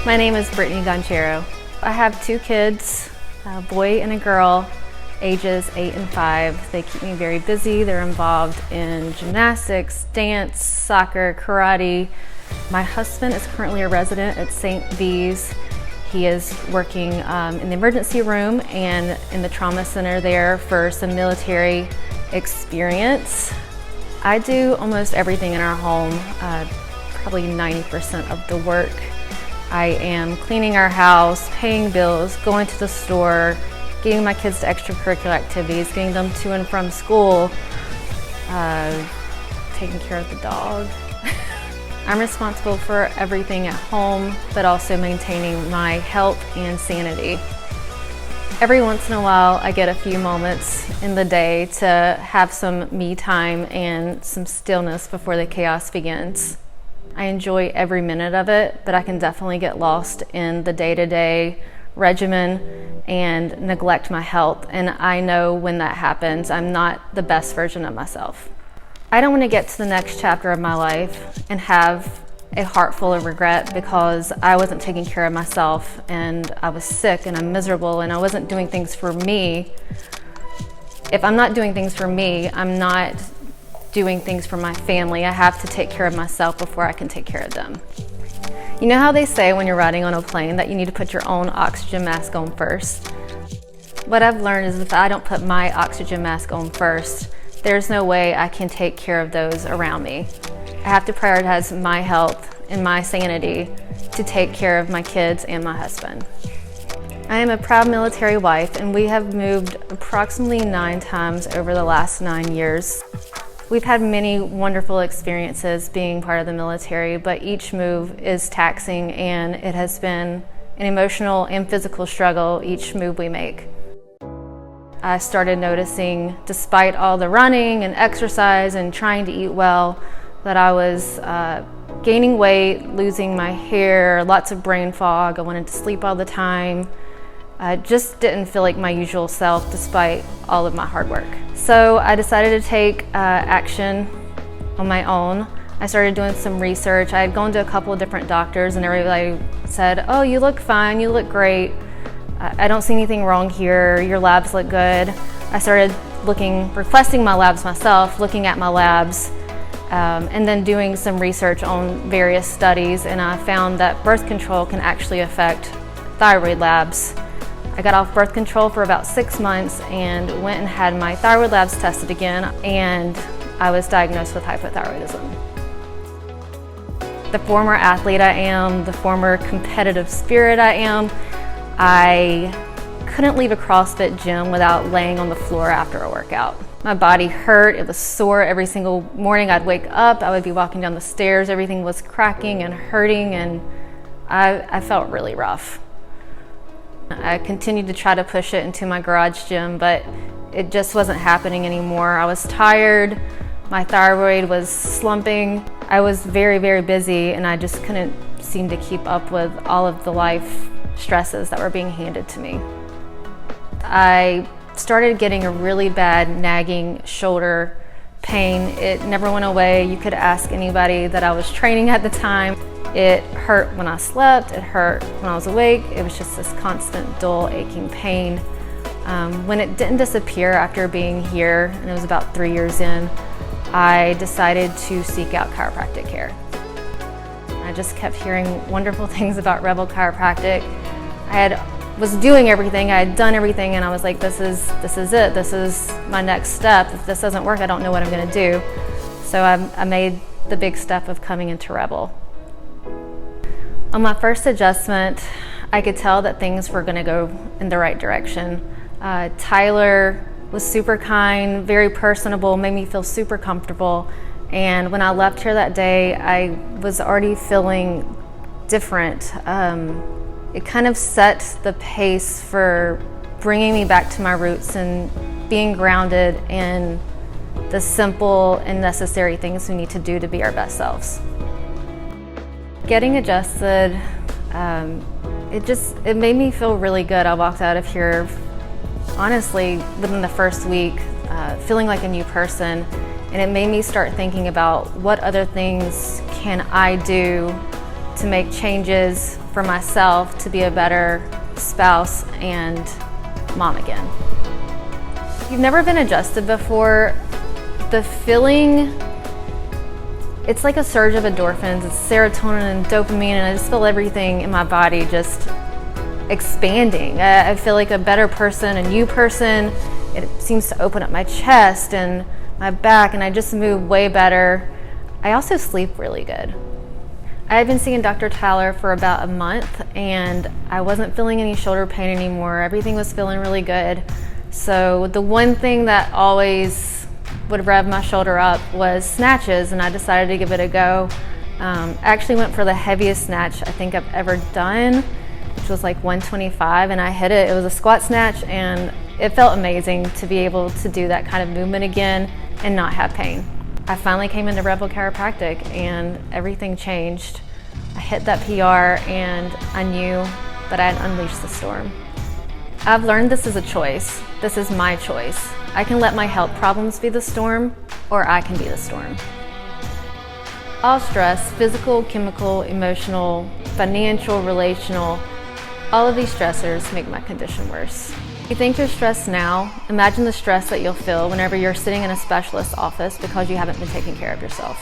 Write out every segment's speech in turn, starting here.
My name is Brittany Goncharow. I have two kids, a boy and a girl, ages 8 and 5. They keep me very busy. They're involved in gymnastics, dance, soccer, karate. My husband is currently a resident at St. V's. He is working in the emergency room and in the trauma center there for some military experience. I do almost everything in our home, probably 90% of the work. I am cleaning our house, paying bills, going to the store, getting my kids to extracurricular activities, getting them to and from school, taking care of the dog. I'm responsible for everything at home, but also maintaining my health and sanity. Every once in a while, I get a few moments in the day to have some me time and some stillness before the chaos begins. I enjoy every minute of it, but I can definitely get lost in the day-to-day regimen and neglect my health. And I know when that happens, I'm not the best version of myself. I don't want to get to the next chapter of my life and have a heart full of regret because I wasn't taking care of myself and I was sick and I'm miserable and I wasn't doing things for me. If I'm not doing things for me, I'm not doing things for my family. I have to take care of myself before I can take care of them. You know how they say when you're riding on a plane that you need to put your own oxygen mask on first? What I've learned is if I don't put my oxygen mask on first, there's no way I can take care of those around me. I have to prioritize my health and my sanity to take care of my kids and my husband. I am a proud military wife and we have moved approximately 9 times over the last 9 years. We've had many wonderful experiences being part of the military, but each move is taxing and it has been an emotional and physical struggle each move we make. I started noticing, despite all the running and exercise and trying to eat well, that I was gaining weight, losing my hair, lots of brain fog. I wanted to sleep all the time. I just didn't feel like my usual self despite all of my hard work. So I decided to take action on my own. I started doing some research. I had gone to a couple of different doctors and everybody said, "Oh, you look fine, you look great. I don't see anything wrong here, your labs look good." I started requesting my labs myself, looking at my labs, and then doing some research on various studies, and I found that birth control can actually affect thyroid labs. I got off birth control for about 6 months and went and had my thyroid labs tested again, and I was diagnosed with hypothyroidism. The former athlete I am, the former competitive spirit I am, I couldn't leave a CrossFit gym without laying on the floor after a workout. My body hurt, it was sore every single morning. I'd wake up, I would be walking down the stairs, everything was cracking and hurting, and I felt really rough. I continued to try to push it into my garage gym, but it just wasn't happening anymore. I was tired, my thyroid was slumping. I was very, very busy, and I just couldn't seem to keep up with all of the life stresses that were being handed to me. I started getting a really bad nagging shoulder pain. It never went away. You could ask anybody that I was training at the time. It hurt when I slept, it hurt when I was awake. It was just this constant dull aching pain. When it didn't disappear after being here, and it was about 3 years in, I decided to seek out chiropractic care. I just kept hearing wonderful things about Rebel Chiropractic. Was doing everything, I had done everything, and I was like, this is it, this is my next step. If this doesn't work, I don't know what I'm gonna do. So I made the big step of coming into Rebel. On my first adjustment, I could tell that things were gonna go in the right direction. Tyler was super kind, very personable, made me feel super comfortable. And when I left here that day, I was already feeling different. It kind of set the pace for bringing me back to my roots and being grounded in the simple and necessary things we need to do to be our best selves. Getting adjusted, it made me feel really good. I walked out of here, honestly, within the first week, feeling like a new person, and it made me start thinking about what other things can I do to make changes for myself to be a better spouse and mom again. If you've never been adjusted before, the feeling, it's like a surge of endorphins, it's serotonin and dopamine, and I just feel everything in my body just expanding. I feel like a better person, a new person. It seems to open up my chest and my back, and I just move way better. I also sleep really good. I had been seeing Dr. Tyler for about a month, and I wasn't feeling any shoulder pain anymore. Everything was feeling really good. So the one thing that always would rev my shoulder up was snatches, and I decided to give it a go. I actually went for the heaviest snatch I think I've ever done, which was like 125, and I hit it. It was a squat snatch, and it felt amazing to be able to do that kind of movement again and not have pain. I finally came into Rebel Chiropractic and everything changed. I hit that PR and I knew that I had unleashed the storm. I've learned this is a choice. This is my choice. I can let my health problems be the storm, or I can be the storm. All stress, physical, chemical, emotional, financial, relational, all of these stressors make my condition worse. If you think you're stressed now, imagine the stress that you'll feel whenever you're sitting in a specialist's office because you haven't been taking care of yourself.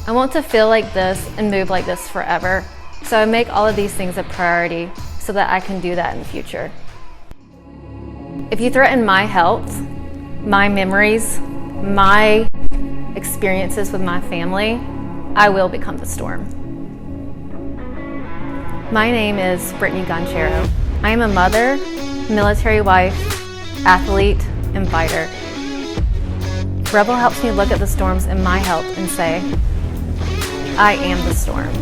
I want to feel like this and move like this forever, so I make all of these things a priority so that I can do that in the future. If you threaten my health, my memories, my experiences with my family, I will become the storm. My name is Brittany Goncharow. I am a mother, military wife, athlete, and fighter. Rebel helps me look at the storms in my health and say, I am the storm.